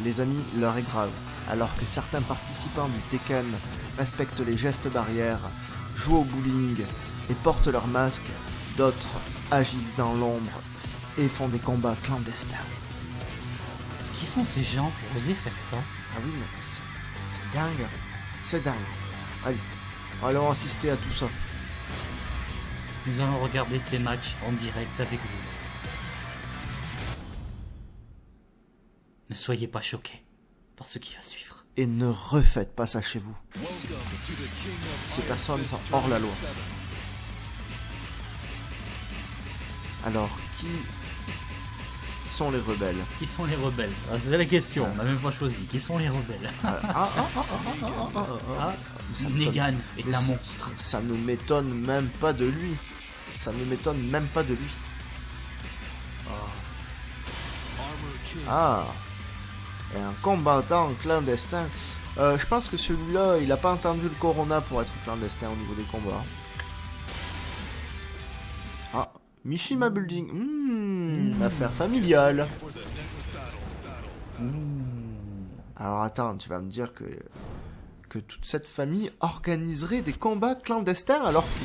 les amis, l'heure est grave. Alors que certains participants du Tekken respectent les gestes barrières, jouent au bowling et portent leur masque, d'autres agissent dans l'ombre et font des combats clandestins. Qui sont ces gens pour oser faire ça? Ah oui, mais c'est dingue. C'est dingue. Allez, allons assister à tout ça. Nous allons regarder ces matchs en direct avec vous. Ne soyez pas choqués par ce qui va suivre. Et ne refaites pas ça chez vous. Ces personnes sont hors la loi. Alors, qui sont les rebelles? Qui sont les rebelles? C'est la question, on n'a même pas choisi. Qui sont les rebelles? Negan est un monstre. Ça ne m'étonne même pas de lui. Ça ne m'étonne même pas de lui. Ah. Et un combattant clandestin. Je pense que celui-là, il a pas entendu le Corona pour être clandestin au niveau des combats. Ah, Mishima Building. Affaire familiale. Alors attends, tu vas me dire que toute cette famille organiserait des combats clandestins alors que...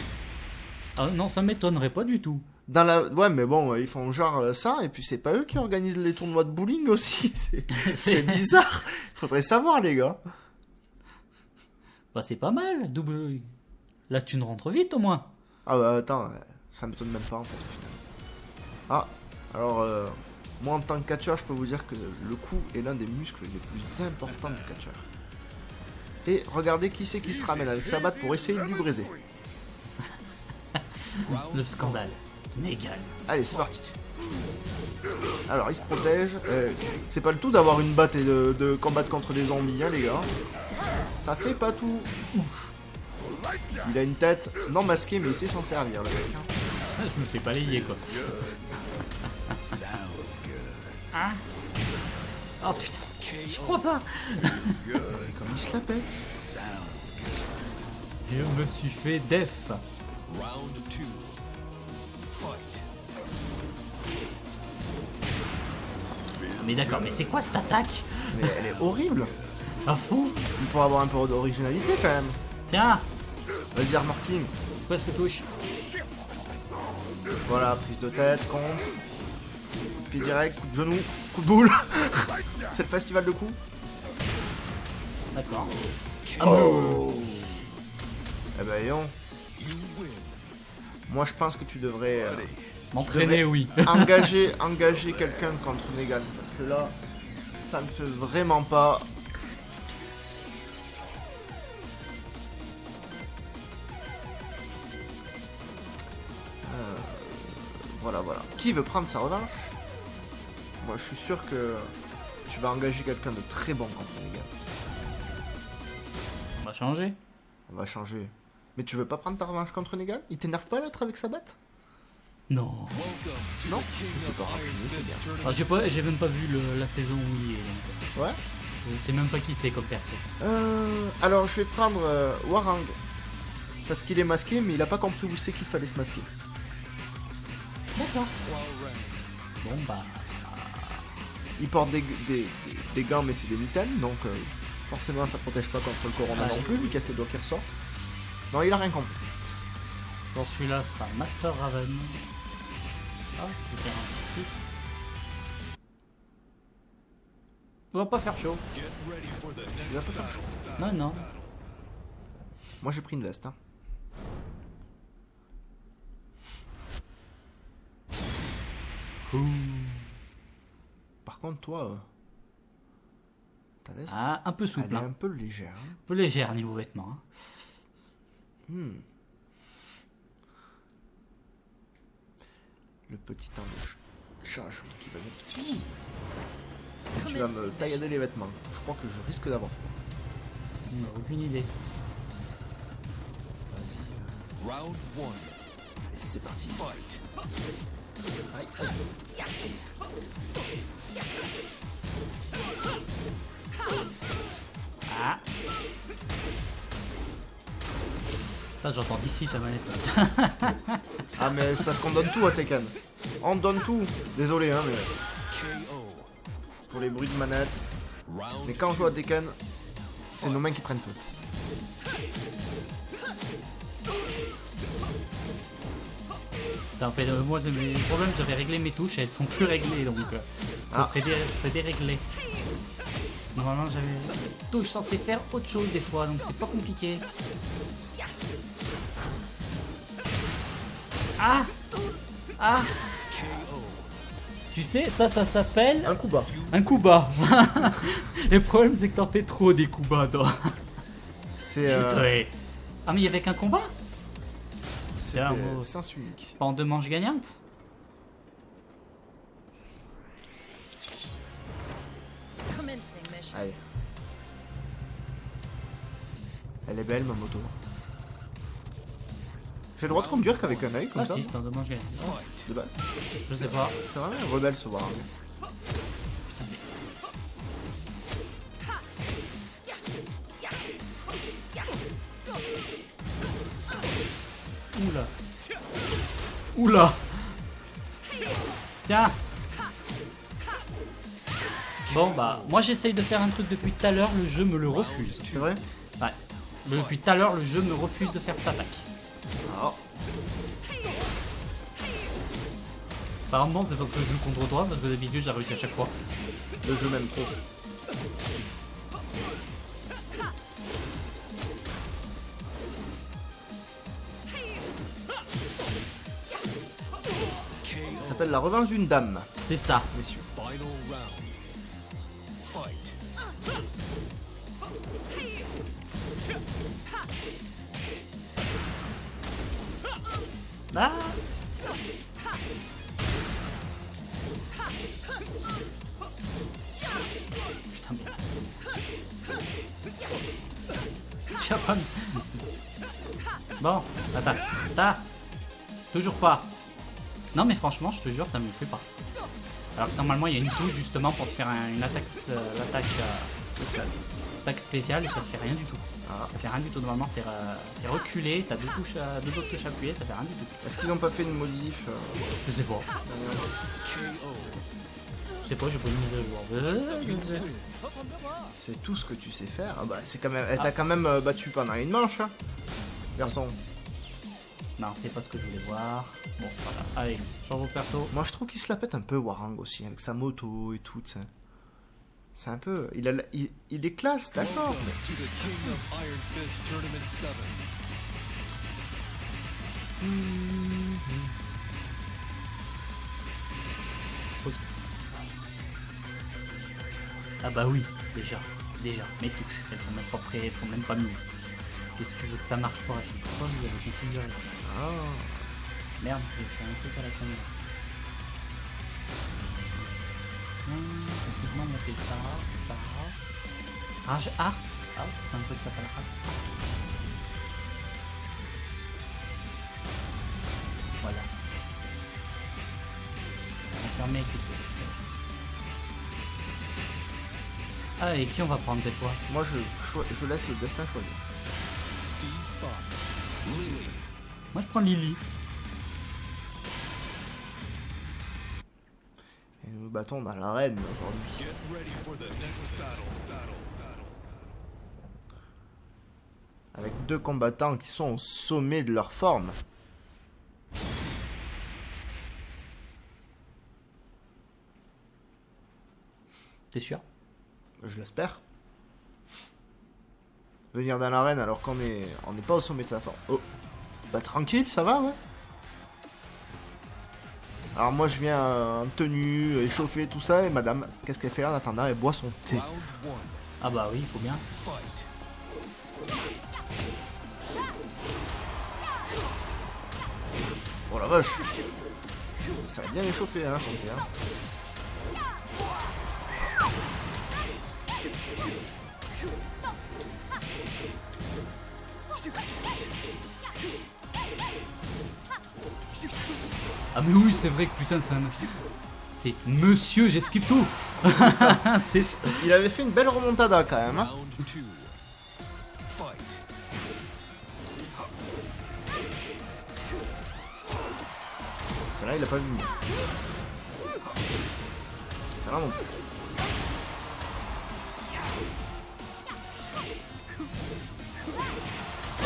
Ah non, ça m'étonnerait pas du tout. Ouais, mais bon, ils font genre ça, et puis c'est pas eux qui organisent les tournois de bowling aussi. C'est bizarre. Faudrait savoir, les gars. Bah, c'est pas mal. Double. La thune rentre vite au moins. Ah bah attends, ça m'étonne même pas en fait. Ah, alors, moi en tant que catcheur, je peux vous dire que le cou est l'un des muscles les plus importants du catcheur. Et regardez qui c'est qui se ramène avec sa batte pour essayer de lui briser. Le scandale. Negan. Allez, c'est parti. Alors, il se protège. C'est pas le tout d'avoir une batte et de combattre contre des zombies, hein, les gars. Ça fait pas tout. Il a une tête non masquée, mais il sait s'en servir, le mec. Je me fais balayer, quoi. Hein? Oh putain, je crois pas. Comme il se la pète. Je me suis fait def. Mais d'accord, mais c'est quoi cette attaque? Mais elle est horrible. Ah fou. Il faut avoir un peu d'originalité quand même. Tiens. Vas-y, Armor King. Quoi cette touche? Voilà, prise de tête, contre. Pied direct, coup de genou, coup de boule. C'est le festival de coups. D'accord. Oh. Eh ben, Yon. Moi, je pense que tu devrais... M'entraîner, oui. engager quelqu'un contre Negan. Parce que là, ça ne fait vraiment pas... Voilà. Qui veut prendre sa revanche? Moi, je suis sûr que tu vas engager quelqu'un de très bon contre Negan. On va changer. On va changer. Mais tu veux pas prendre ta revanche contre Negan? Il t'énerve pas l'autre avec sa batte? Non. Non? Tu peux pas raffiner, c'est bien. Ah, j'ai même pas vu la saison où il est. Ouais? Je sais même pas qui c'est comme perso. Alors, je vais prendre Warang. Parce qu'il est masqué, mais il a pas compris où c'est qu'il fallait se masquer. D'accord. Bon bah... Il porte des gants, mais c'est des mitaines, donc forcément ça protège pas contre le corona non plus, vu qu'il y a ses doigts qui ressortent. Non, il a rien compris. Dans celui-là sera Master Raven. Ah, je vais faire un petit. On va pas faire chaud. Il va pas faire chaud. Non. Moi j'ai pris une veste, hein. Par contre, toi, ta veste, un peu souple. elle est un peu légère. Hein. Un peu légère niveau vêtements. Hein. Le petit temps de charge qui va venir. Tu vas me taillader les vêtements. Je crois que je risque d'avoir. On n'a aucune idée. Vas-y. Round 1. Et c'est parti. Ah. Ça j'entends d'ici ta manette. Ah mais c'est parce qu'on donne tout à Tekken. On donne tout. Désolé hein mais... Pour les bruits de manette. Mais quand on joue à Tekken, c'est nos mains qui prennent feu. En fait, moi, mes problèmes, j'avais réglé mes touches et elles sont plus réglées, donc ça serait déréglé. Normalement, j'avais une touche censée faire autre chose des fois, donc c'est pas compliqué. Ah! Ah! Tu sais, ça s'appelle Un coup bas. un coup bas. Le problème, c'est que t'en fais trop des coups bas, toi. C'est Ah, mais il y avait qu'un combat? sens unique. Pas en 2 manches gagnantes? Allez. Elle est belle ma moto. J'ai le droit de conduire qu'avec un œil comme Ah ça si, c'est en 2 manches gagnantes. de base. Je sais pas. C'est vraiment un rebelle ce voir. Oula. Oula. Tiens. Bon bah, moi j'essaye de faire un truc depuis tout à l'heure, le jeu me le refuse. C'est vrai? Ouais. Depuis tout à l'heure, le jeu me refuse de faire cette attaque. Oh. Apparemment c'est parce que je joue contre toi, parce que d'habitude j'ai réussi à chaque fois. Le jeu m'aime trop. Ça s'appelle la revanche d'une dame, C'est ça. messieurs. Ah. Putain mais... Tu vas pas me- Bon, attends. Toujours pas. Non mais franchement, je te jure, ça me le fait pas. Alors que normalement, il y a une touche justement pour te faire une attaque, Spécial. attaque spéciale et ça te fait rien du tout. Ah. Ça fait rien du tout. Normalement, c'est reculé, t'as deux autres touches appuyées, ça fait rien du tout. Est-ce qu'ils ont pas fait une modif Je sais pas. Je sais pas, j'ai pas une mise à jour. C'est tout ce que tu sais faire. Ah bah c'est quand même. Elle t'a quand même battu pendant une manche, hein, garçon. Non, c'est pas ce que je voulais voir. Bon, voilà. Allez, change de perso. Moi je trouve qu'il se la pète un peu Warang aussi avec sa moto et tout, tu sais. C'est un peu. Il est classe, d'accord. Mais... Ah bah oui, déjà. Mes touches, elles sont même pas prêtes, elles sont même pas mises. Qu'est-ce que tu veux que ça marche pas? Pourquoi vous avez configuré? Ah. Merde, j'ai fait un truc à la caméra. Effectivement, moi c'est ça. Rage Art. Ah, c'est un truc qui s'appelle Art. Voilà. Enfermé et tout. Ah, et qui on va prendre cette fois? Moi je laisse le destin choisir. Moi je prends Lily. Et nous nous battons dans l'arène aujourd'hui. Avec deux combattants qui sont au sommet de leur forme. T'es sûr? Je l'espère. Venir dans l'arène alors qu'on n'est pas au sommet de sa forme. Oh. Bah tranquille, ça va, ouais. Alors moi je viens en tenue, échauffé, tout ça, et madame, qu'est-ce qu'elle fait là en attendant? Elle boit son thé. Ah bah oui, il faut bien. Oh la vache. Ça va bien échauffer, hein, son thé, hein. Ah mais oui, c'est vrai que putain c'est monsieur, j'esquive tout. C'est ça. Il avait fait une belle remontada quand même, hein. Celle-là il a pas vu. Celle-là non plus.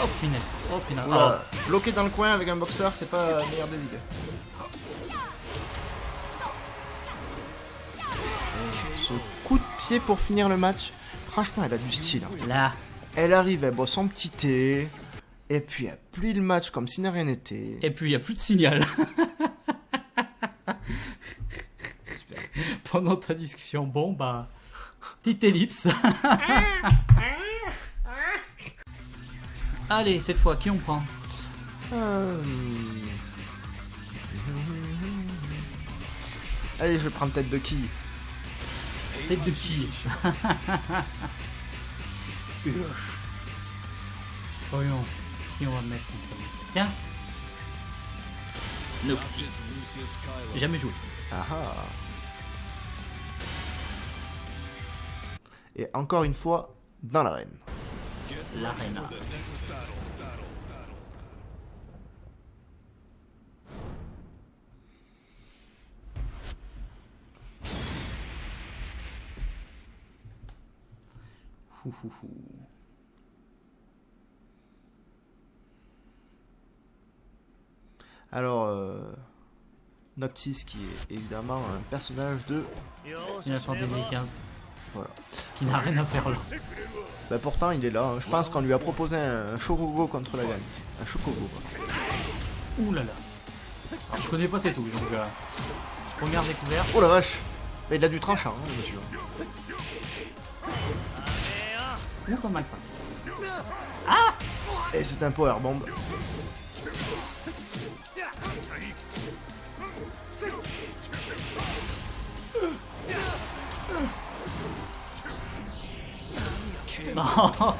Oh punaise. Oh punaise. Oula, bloqué dans le coin avec un boxeur, c'est pas la meilleure des idées. Ce coup de pied pour finir le match, franchement, elle a du style. Hein. Là. Elle arrive, elle boit son petit thé, et puis elle plie le match comme si de rien n'était. Et puis il n'y a plus de signal. Pendant ta discussion, bon bah, petite ellipse. Allez, cette fois, qui on prend? Allez, je vais prendre tête de qui? Tête de qui? Voyons, qui on va mettre? Tiens. Noctis. Jamais joué. Ah ah. Et encore une fois, dans l'arène. L'Arena. Alors, Noctis qui est évidemment un personnage de... Final Fantasy XV. Voilà. Qui n'a rien à faire là. Bah pourtant il est là, hein. Je pense qu'on lui a proposé un Chocobo contre la gagne. Un Chocobo quoi. Ouh là là. Alors je connais pas ces touches, donc première découverte. Oh la vache. Mais il a du tranchant, hein, monsieur. Ouh pas mal ça. Et c'est un powerbomb.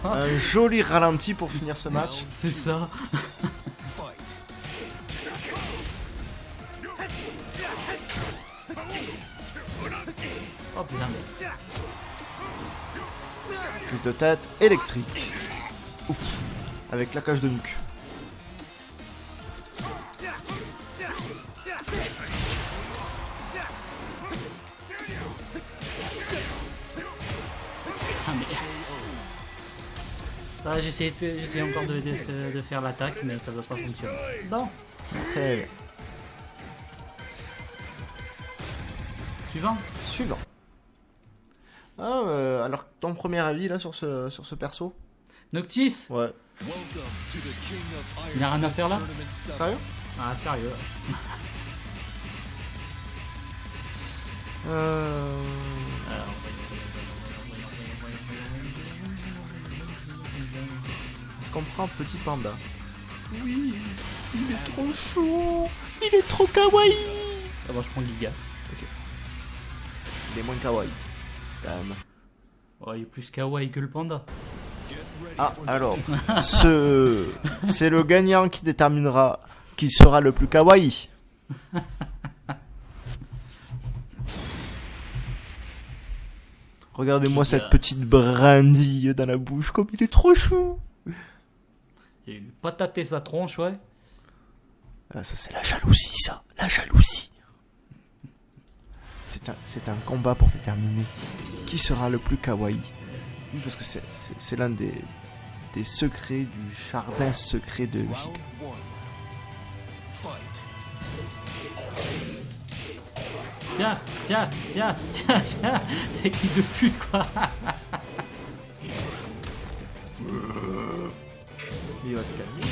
Un joli ralenti pour finir ce match. C'est ça. Oh putain mais... Prise de tête électrique. Ouf. Avec la cage de nuque. Ah mais... Ah, j'essaie encore de faire l'attaque, mais ça ne va pas fonctionner. Bon. Très bien. Suivant. Suivant. Ah, alors ton premier avis là sur ce perso? Noctis. Ouais. Il n'a rien à faire là? Sérieux? Ah sérieux. Est-ce qu'on prend Petit Panda? Oui, il est trop chaud, il est trop kawaii. Ah bon, je prends Gigas. Ok. Il est moins kawaii, quand même. Oh, il est plus kawaii que le panda. Ah, alors, c'est le gagnant qui déterminera qui sera le plus kawaii. Regardez-moi cette petite brindille dans la bouche, comme il est trop chou. Il a pataté sa tronche, ouais. Ah, ça c'est la jalousie, ça, la jalousie. C'est un combat pour déterminer qui sera le plus kawaii. Oui, parce que c'est l'un des secrets du jardin secret de Giga. Tiens, technique de pute quoi. Il va se calmer.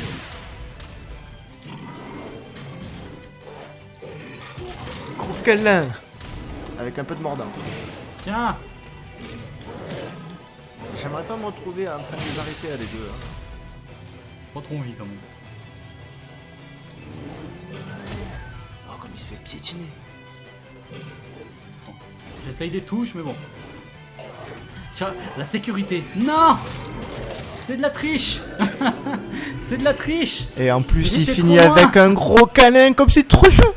Gros câlin avec un peu de mordant. Tiens. J'aimerais pas me retrouver en train de les arrêter à les deux. Hein. Pas trop envie quand même. Oh, comme il se fait piétiner. J'essaye des touches, mais bon. Tiens, la sécurité. Non! C'est de la triche. C'est de la triche. Et en plus, il J'étais finit trop loin. avec un gros câlin comme c'est trop chou.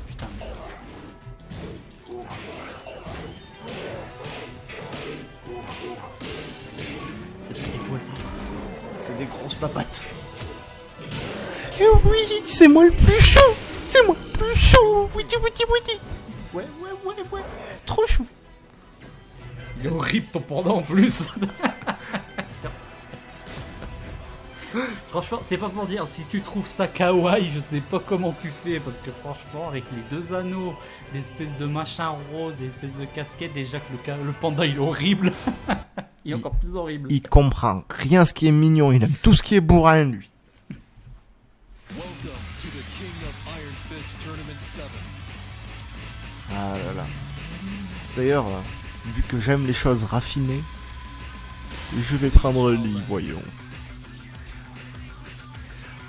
Putain. C'est quoi ça? C'est des grosses papates. Et oui, c'est moi le plus chaud. C'est moi le plus chou. Wouti, wouti, wouti. Ouais. Trop chou. Il est horrible ton pendant en plus. Franchement, c'est pas pour dire, si tu trouves ça kawaii, je sais pas comment tu fais, parce que franchement, avec les deux anneaux, l'espèce de machin rose et l'espèce de casquette, déjà que le panda il est horrible. Il est encore plus horrible. Il comprend rien ce qui est mignon, il aime tout ce qui est bourrin lui. Ah là là. D'ailleurs, vu que j'aime les choses raffinées, je vais prendre le lit, voyons.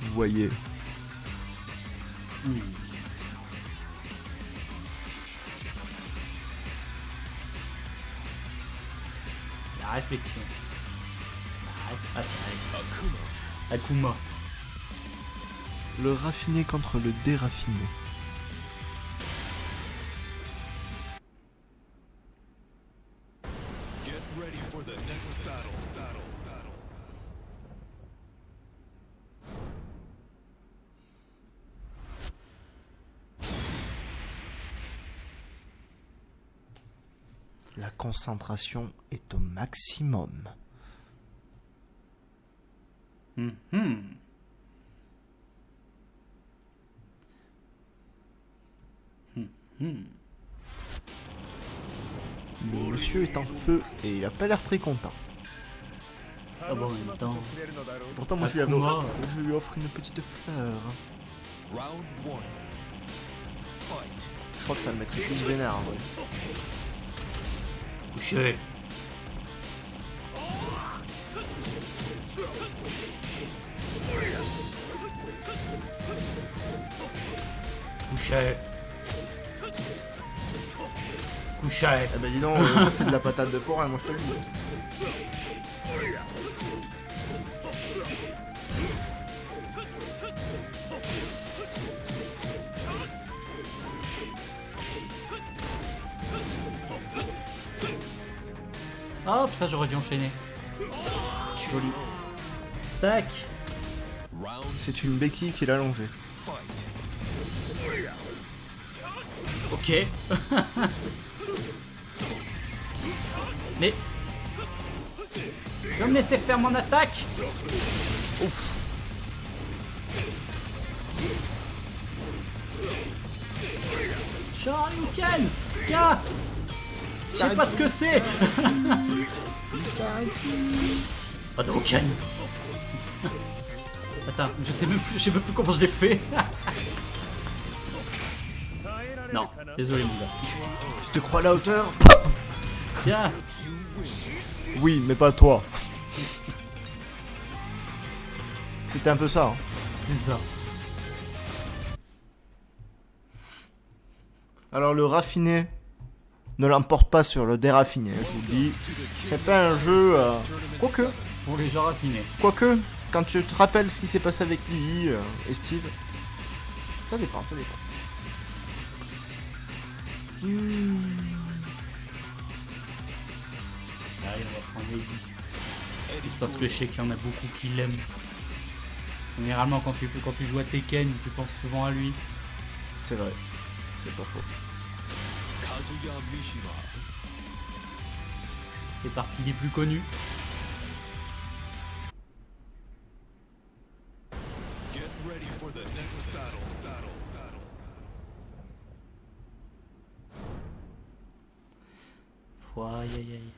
Vous voyez. Oui. La réflexion. Akuma. Le raffiné contre le déraffiné. La concentration est au maximum. Le monsieur est en feu et il a pas l'air très content. Ah bon, en même temps. Pourtant, moi je lui offre une petite fleur. Je crois que ça le mettrait plus vénère en vrai. Couché. Couché. Couché. Eh ben dis donc, ça c'est de la patate de forêt, moi je te le dis. Oh putain, j'aurais dû enchaîner. Joli. Tac. C'est une béquille qui l'a allongée. Ok. Mais... Je vais me laisser faire mon attaque. Ouf. Shoryuken. Tiens. Je sais pas ce que c'est. Hadouken. Attends, je sais même plus comment je l'ai fait. Non, désolé mon gars. Tu te crois à la hauteur? Tiens. Oui, mais pas toi. C'était un peu ça. Hein. C'est ça. Alors le raffiné ne l'emporte pas sur le déraffiné, je vous le dis. C'est pas un jeu... Quoique, Pour les gens raffinés. quand tu te rappelles ce qui s'est passé avec Lily et Steve, ça dépend. Allez, on va prendre Lady. Juste parce que je sais qu'il y en a beaucoup qui l'aiment. Généralement, quand tu joues à Tekken, tu penses souvent à lui. C'est vrai, c'est pas faux. C'est partie des plus connus. Aïe aïe aïe.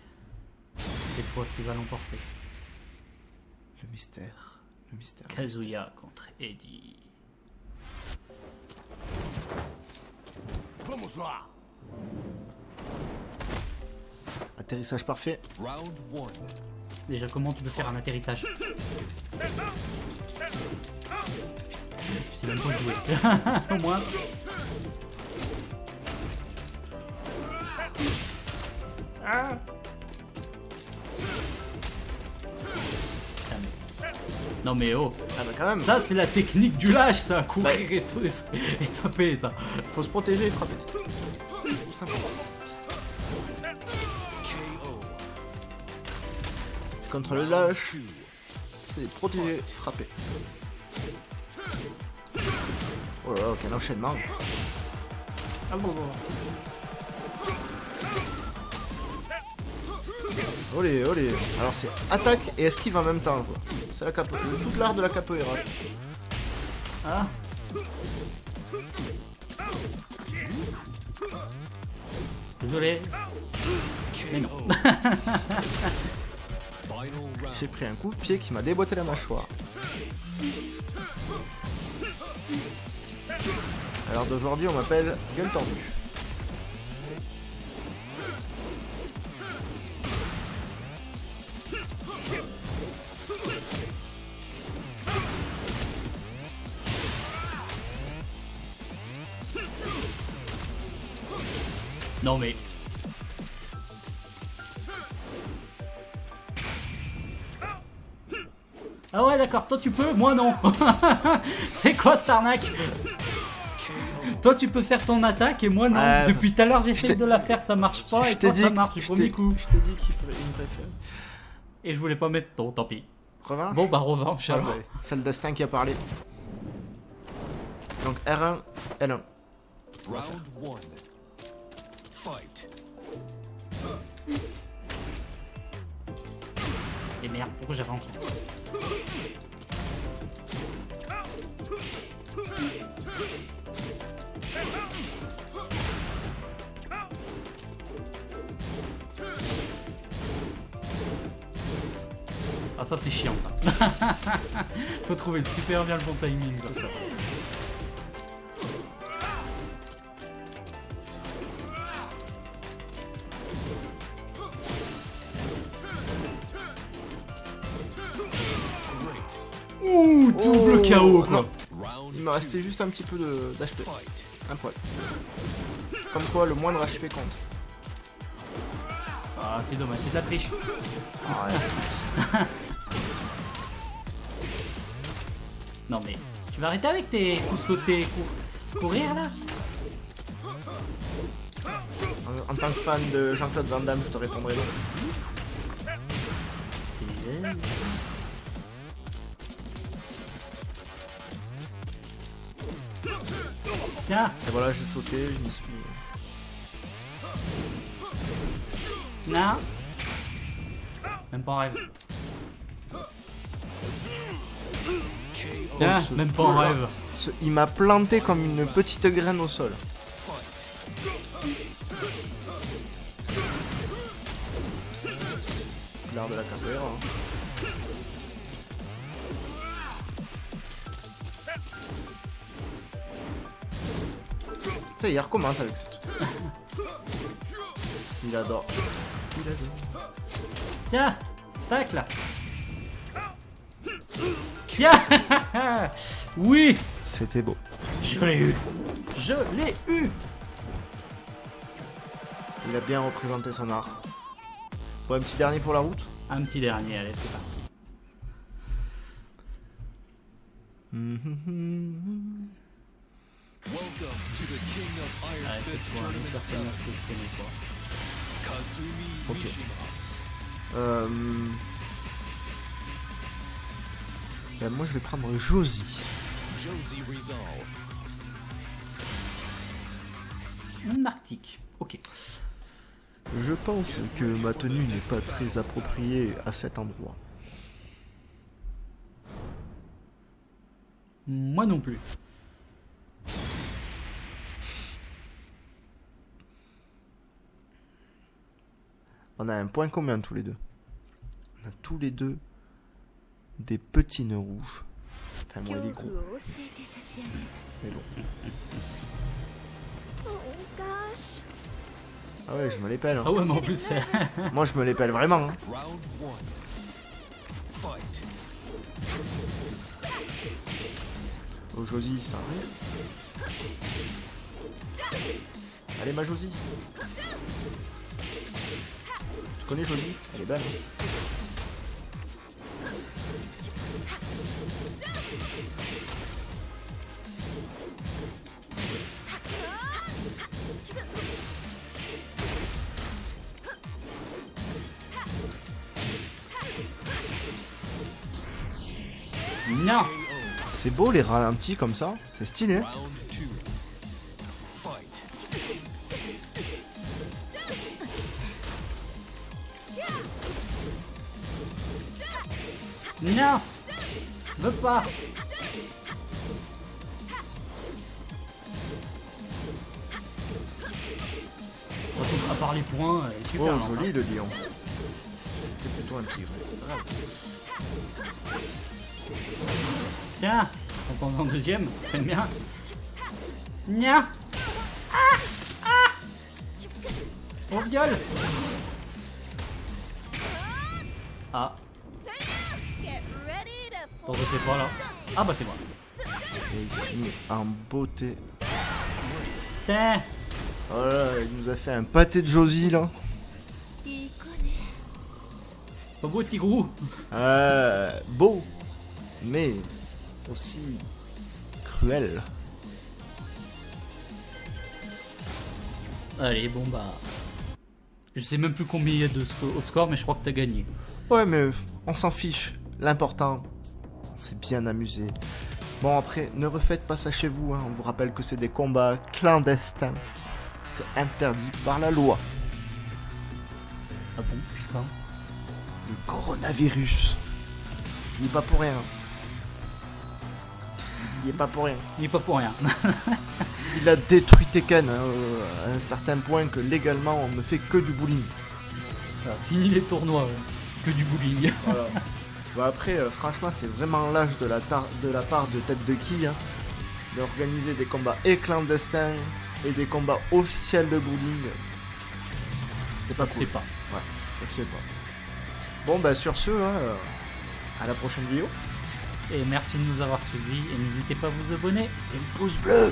Cette fois qui va l'emporter. Le mystère. Kazuya contre Eddie. Atterrissage parfait. Déjà, comment tu peux faire un atterrissage? Tu sais même pas jouer. Au moins. Ah. Non mais oh, Ah bah quand même. ça c'est la technique du lâche, ça, courir et taper ça. Faut se protéger et frapper. Tout simplement. Contre le lâche, c'est protéger, frapper. Oh là là, quel enchaînement. Ah bon. Olé, olé. Alors c'est attaque et esquive en même temps, quoi. C'est la toute l'art de la capoeira. Ah. Désolé. Mais non. J'ai pris un coup de pied qui m'a déboîté la mâchoire. Alors d'aujourd'hui, on m'appelle gueule tordue. Non mais... Ah ouais d'accord, toi tu peux, moi non. C'est quoi cette arnaque? Toi tu peux faire ton attaque et moi non. Depuis tout à l'heure j'essaie de la faire, ça marche pas et toi ça marche du premier coup. Je t'ai dit qu'il me préfère. Et je voulais pas mettre ton, tant pis. Revanche. Bon bah revanche alors. Ouais. C'est le destin qui a parlé. Donc R1, L1. Round 1. Fight. Et merde, pourquoi j'avance? Ah ça c'est chiant ça. Faut trouver super bien le bon timing. Ça. Ouh, double KO quoi. Il me restait juste un petit peu d'HP. Un poil. Comme quoi le moindre HP compte. Ah c'est dommage, c'est de la triche. Ah, ouais. Non mais, tu vas arrêter avec tes coups sautés, courir là? En tant que fan de Jean-Claude Van Damme, je te répondrai non. Tiens. Et voilà, j'ai sauté, je m'y suis... Non. Même pas en rêve. Tiens, même pas en rêve. Il m'a planté comme une petite graine au sol. C'est l'art de la capoeira. Hein. Ça y est, il recommence avec cette... Il adore. Il adore. Tiens, tac là. Tiens. Oui. C'était beau. Je l'ai eu. Je l'ai eu. Il a bien représenté son art. Bon, un petit dernier pour la route. Un petit dernier, allez, c'est parti. Welcome to the King of Iron Ouais, Fist c'est pour un autre Tournament personnage 7. que je connais pas. Kazumi Ok. Mishima. Ben moi je vais prendre Josie. Josie Resolve. Un Arctique. Ok. Je pense que ma tenue n'est pas très appropriée à cet endroit. Moi non plus. On a un point commun tous les deux. On a tous les deux des petits nœuds rouges. Enfin moi il est gros. Mais bon. Ah ouais je me les pèle. Hein. Ah ouais mais en plus... Moi je me les pèle vraiment. Hein. Round 1. Fight. Oh Josie ça arrive. Allez ma Josie. Tu connais Josie? Elle est belle. Hein. Non. C'est beau les ralentis comme ça, c'est stylé. Round 2. Fight. Non, veux pas. À part les points, elle est super. Oh, lente, joli le lion. C'est plutôt un tigre. Tiens, on prend en deuxième, t'aimes bien. Nya. Au viol. Ah, Get ready to attends, je sais pas là. Ah bah c'est moi. Et il finit en beauté. Tiens. Oh là, il nous a fait un pâté de Josie là. Pas beau tigrou. Beau, mais aussi cruel. Allez, bon bah. Je sais même plus combien il y a au score, mais je crois que t'as gagné. Ouais, mais on s'en fiche. L'important, on s'est bien amusé. Bon, après, ne refaites pas ça chez vous. Hein. On vous rappelle que c'est des combats clandestins. C'est interdit par la loi. Ah bon, putain. Le coronavirus. Il est pas pour rien. Il est pas pour rien. Il est pas pour rien. Il a détruit Tekken hein, à un certain point que légalement on ne fait que du bowling. Fini les tournois, que du bowling. Voilà. Bon, après, franchement, c'est vraiment l'âge de la part de Tête de Quille hein, d'organiser des combats et clandestins et des combats officiels de bowling. C'est pas Ça se cool. fait pas. Ouais, ça se fait pas. Bon, bah sur ce, hein, à la prochaine vidéo. Et merci de nous avoir suivis et n'hésitez pas à vous abonner. Et le pouce bleu!